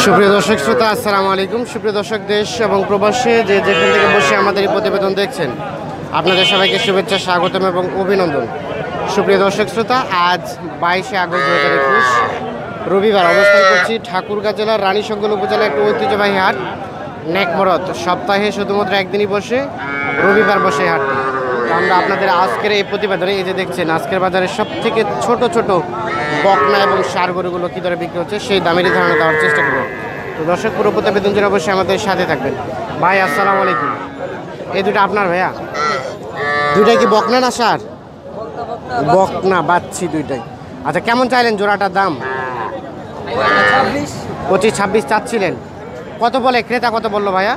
সুপ্রিয় দর্শক শ্রোতা, আসসালামু আলাইকুম। সুপ্রিয় দর্শক, দেশ এবং প্রবাসে যে যেখান থেকে বসে আমাদের এই প্রতিবেদন দেখছেন, আপনাদের সবাইকে শুভেচ্ছা, স্বাগতম এবং অভিনন্দন। সুপ্রিয় দর্শক শ্রোতা, আজ 22শে আগস্ট 2021 রবিবার অবস্থান করছি ঠাকুরগাঁ জেলার রানীশঙ্কল উপজেলার একটি ঐতিহ্যবাহী হাট নেকমরদ। সপ্তাহে শুধুমাত্র একদিনই বসে, রবিবার বসে হাটটি। আমরা আপনাদের আজকের এই প্রতিবেদনে এই যে দেখছেন, আজকের বাজারে সব থেকে ছোট ছোট বকনা এবং ষাঁড় গরুগুলো কী দরে বিক্রি হচ্ছে সেই দামেরই ধারণা দেওয়ার চেষ্টা করব। তো দর্শক, পুরো প্রতিবেদন জুড়ে অবশ্যই আমাদের সাথে থাকবেন। ভাই আসসালামু আলাইকুম। এই দুটো আপনার ভাইয়া? দুইটাই কি বকনা না ষাঁড়? বকনা বাচ্চি দুইটাই। আচ্ছা, কেমন চাইলেন জোড়াটার দাম? 25-26 চাচ্ছিলেন। কত বলে ক্রেতা, কত বললো ভাইয়া?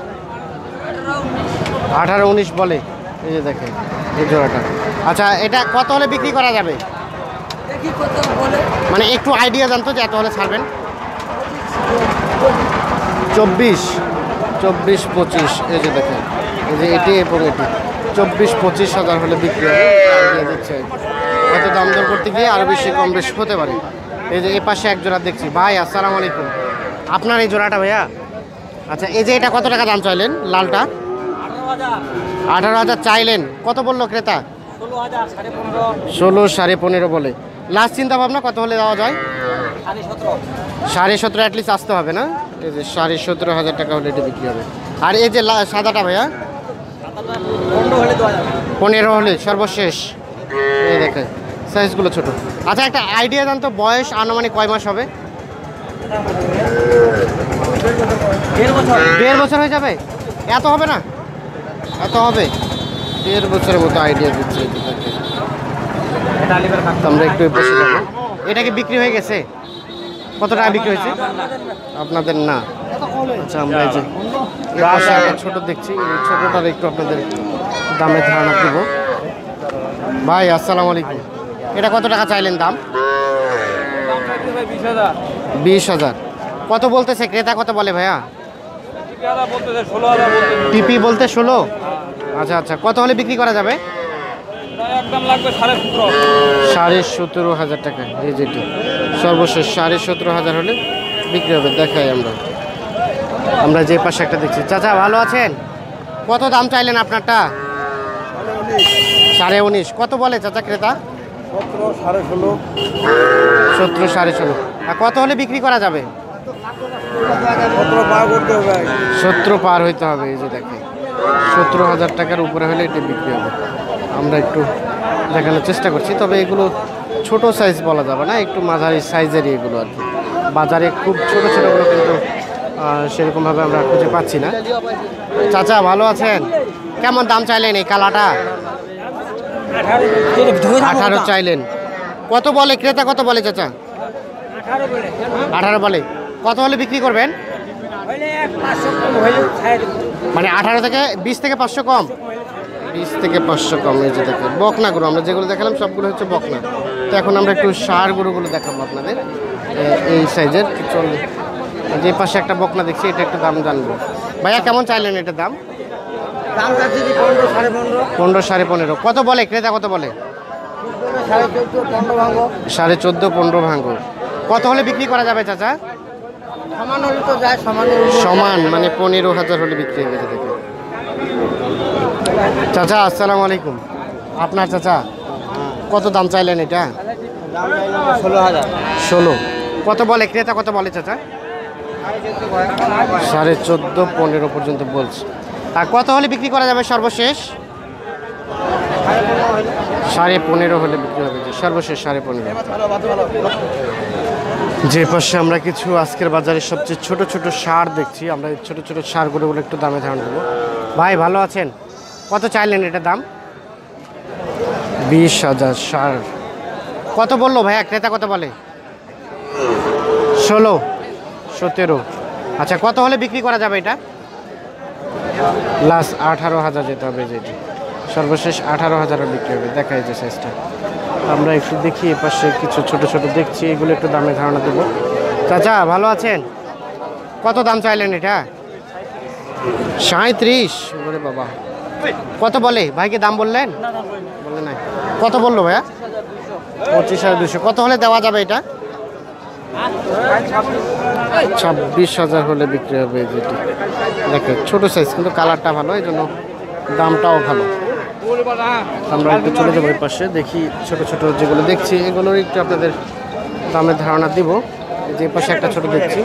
18-19 বলে। এই যে দেখেন এই জোড়াটা। আচ্ছা, এটা কত হলে বিক্রি করা যাবে? মানে একটু আইডিয়া জানতো যে এত হলে ছাড়বেন। 24-25। এই যে দেখেন, এই যে এটি এবং এটি 24-25 হাজার হলে বিক্রি হবে। আইডিয়া দিচ্ছে হয়তো দাম দর করতে গিয়ে আরও বেশি কম বেশি হতে পারে। এই যে এ পাশে এক জোড়া দেখছি। ভাই আসসালামু আলাইকুম। আপনার এই জোড়াটা ভাইয়া? আচ্ছা, এই যে এটা কত টাকা দাম চাইলেন? লালটা 18,000 চাইলেন। কত বললো ক্রেতা? 16-15.5 বলে। লাস্ট চিন্তা ভাবনা কত হলে দেওয়া যায়? 17.5 অ্যাটলিস্ট আসতে হবে না? এই যে 17,500 টাকা হলে এটা বিক্রি হবে। আর এই যে সাদাটা ভাইয়া? 15 হলে সর্বশেষ। এই দেখে সাইজগুলো ছোট। আচ্ছা, একটা আইডিয়া জানতো বয়স আনুমানিক কয় মাস হবে? 1.5 বছর হয়ে যাবে? এত হবে না? এত হবে? 1.5 বছরের মতো আইডিয়া দিচ্ছে। আমরা একটু বসে যাবো। এটা কি বিক্রি হয়ে গেছে? কত টাকা বিক্রি হয়েছে? আপনাদের না? আচ্ছা, আমরা এই যে একটা ছোট দেখছি, এই ছোটটার একটু আপনাদের দামের ধারণা দেব। ভাই আসসালামু আলাইকুম। এটা কত টাকা চাইলেন দাম? 20,000। কত বলতেছে ক্রেতা, কত বলে ভাইয়া? টিপি বলতে 16। আচ্ছা আচ্ছা, কত হলে বিক্রি করা যাবে? 17,500 টাকা। এই যেটি সর্বশেষ 17,500 হলে বিক্রি হবে। দেখাই আমরা যে পাশে একটা দেখছি। চাচা ভালো আছেন? কত দাম চাইলেন আপনারটা? 19.5। কত বলে চাচা ক্রেতা? 17-16.5। আর কত হলে বিক্রি করা যাবে? 17 পার হইতে হবে। এই যে দেখে 17,000 টাকার উপরে হলে এটি বিক্রি হবে। আমরা একটু দেখানোর চেষ্টা করছি, তবে এগুলো ছোট সাইজ বলা যাবে না, একটু মাঝারি সাইজেরই এগুলো আর কি। বাজারে খুব ছোট ছোটগুলো কিন্তু সেরকমভাবে আমরা খুঁজে পাচ্ছি না। চাচা ভালো আছেন? কেমন দাম চাইলেন এই কালাটা? 18 চাইলেন। কত বলে ক্রেতা, কত বলে চাচা? 18 বলে। কত হলে বিক্রি করবেন? মানে 18 থেকে 20 থেকে 500 কম? 20 থেকে 500 কম। এই যে দেখেন বকনা গরু, আমরা যেগুলো দেখালাম সবগুলো হচ্ছে বকনা। তো এখন আমরা একটু ষাঁড় গরুগুলো দেখাবো আপনাদের। এই সাইজের চল, যে পাশে একটা বকনা দেখছি, এটা একটু দাম জানবো। ভাইয়া কেমন চাইলেন এটার দাম? 15-15.5। কত বলে ক্রেতা, কত বলে? 14.5-15 ভাঙো। কত হলে বিক্রি করা যাবে চাচা? সমান মানে 15,000 হলে বিক্রি হয়ে গেছে। দেখে চাচা আসসালামু আলাইকুম। আপনার চাচা কত দাম চাইলেন এটা? 16। কত বলে ক্রেতা, কত বলে চাচা? 14.5-15 পর্যন্ত বলছে। আর কত হলে বিক্রি করা যাবে সর্বশেষ? 15.5 হলে বিক্রি হবে। সর্বশেষ 15.5। যে পাশে আমরা কিছু আজকের বাজারে সবচেয়ে ছোট ছোট ষাঁড় দেখছি, আমরা এই ছোট ছোট ষাঁড়গুলো একটু দামে ধারণা দেবো। ভাই ভালো আছেন? কত চাইলেন এটা দাম? 20,000 ষাঁড়। কত বললো ভাইয়া ক্রেতা, কত বলে? 16-17। আচ্ছা, কত হলে বিক্রি করা যাবে এটা? লাস্ট 18,000 যেতে হবে। যেটি সর্বশেষ 18,000 বিক্রি হবে। দেখা যায় সাইজটা। আমরা একটু দেখি, এ পাশে কিছু ছোট ছোট দেখছি, এগুলো একটু দামে ধারণা দেবো। চাচা ভালো আছেন? কত দাম চাইলেন এটা? 37। বলে বাবা, কত বলে? ভাইকে দাম বললেন? বলে নাই। কত বললো ভাইয়া? 25,200। কত হলে দেওয়া যাবে এটা? 26,000 হলে বিক্রি হবে এই যেটি। দেখেন ছোট সাইজ কিন্তু কালারটা ভালো, এই জন্য দামটাও ভালো। আমরা একটু চলে যাবো এই পাশে, দেখি ছোট ছোট যেগুলো দেখছি এগুলোর একটু আপনাদের দামের ধারণা দিব। এই যে পাশে একটা ছোট দেখছি।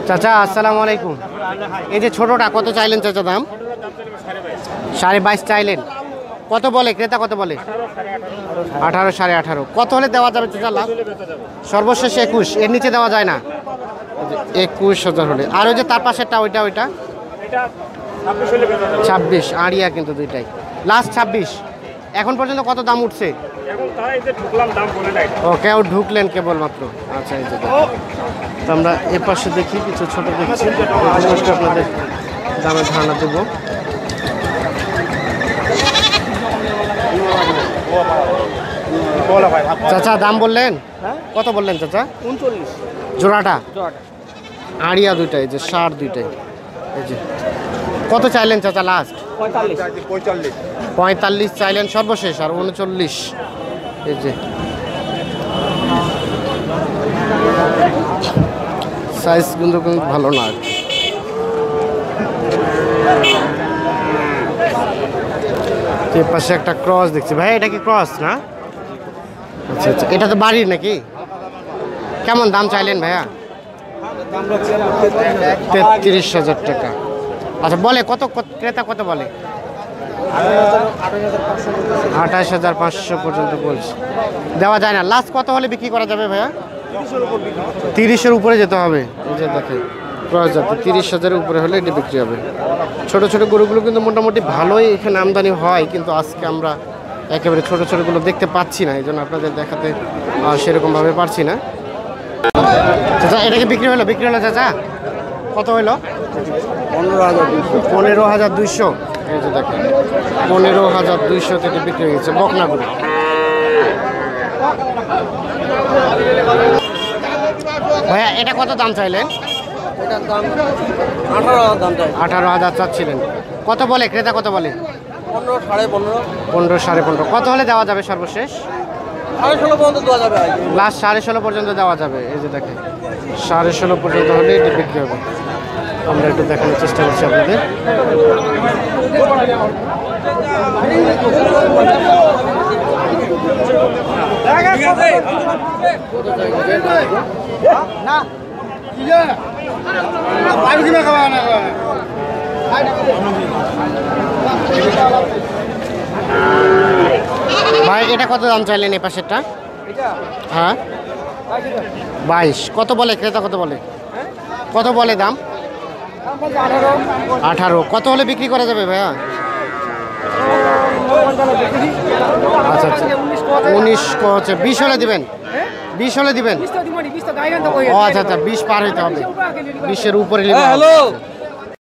চাচা আসসালামু আলাইকুম। এই যে ছোটটা কত চাইলেন চাচা দাম? 22.5 চাইলেন। কত বলে ক্রেতা, কত বলে? 18, 18.5। কত হলে দেওয়া যাবে চাচা লাভ? সর্বশেষ 21, এর নিচে দেওয়া যায় না। 21,000 হলে। আর ওই যে তার পাশেরটা ওইটা 26 আড়িয়া কিন্তু দুইটাই লাস্ট 26। এখন পর্যন্ত কত দাম উঠছে? ও কেউ ঢুকলেন কেবলমাত্র। আচ্ছা এই যে তো আমরা এ পাশে দেখি কিছু ছোট দেখছি, আপনাদের দামের ধারণা দেবো। চাচা দাম বললেন কত বললেন চাচা? 39 জোড়াটা আড়িয়া দুইটাই, যে ষাঁড় দুইটাই। এই যে কত চাইলেন চাচা লাস্ট? 45 চাইলেন সর্বশেষ, আর 39। এই যে সাইজ কিন্তু ভালো না। এর পাশে একটা ক্রস দেখছি ভাই, এটা কি ক্রস না? আচ্ছা আচ্ছা, এটা তো বাড়ির নাকি? কেমন দাম চাইলেন ভাইয়া? 33,000 টাকা। আচ্ছা বলে কত ক্রেতা কত বলে? 28,500 পর্যন্ত বলছে। দেওয়া যায় না। লাস্ট কত হলে বিক্রি করা যাবে ভাইয়া? 30-এর উপরে যেতে হবে। এই যে দেখেন ক্রস জাতি, 30,000-এর উপরে হলে এটি বিক্রি হবে। ছোট ছোট গরুগুলো কিন্তু মোটামুটি ভালোই এখানে আমদানি হয়, কিন্তু আজকে আমরা একেবারে ছোট ছোটগুলো দেখতে পাচ্ছি না, এই জন্য আপনাদের দেখাতে সেরকমভাবে পারছি না। চাচা এটা কি বিক্রি হলো? বিক্রি হলো চাচা কত হলো? 15,200। এই যে দেখেন 15,200 থেকে বিক্রি হয়ে গেছে বকনাগুলো। ভাইয়া এটা কত দাম চাইলেন? 18,000 চাচ্ছিলেন। কত বলে ক্রেতা, কত বলে? 15, 15.5। কত হলে দেওয়া যাবে সর্বশেষ? 16.5 পর্যন্ত দেওয়া যাবে। লাস্ট 16.5 পর্যন্ত দেওয়া যাবে। এই যে দেখেন 16.5 পর্যন্ত হলে এটি বিক্রি হবে। আমরা একটু দেখানোর চেষ্টা করছি আপনাদের। ভাই এটা কত দাম চাইলেন এই পাশেরটা? হ্যাঁ 22। কত বলে ক্রেতা, কত বলে? কত বলে দাম? 18। কত হলে বিক্রি করা যাবে ভাইয়া? আচ্ছা আচ্ছা 19 হচ্ছে। 20 হলে দিবেন? 20 হলে দিবেন? ও আচ্ছা আচ্ছা 20 পার হইতে হবে, 20-এর উপরে।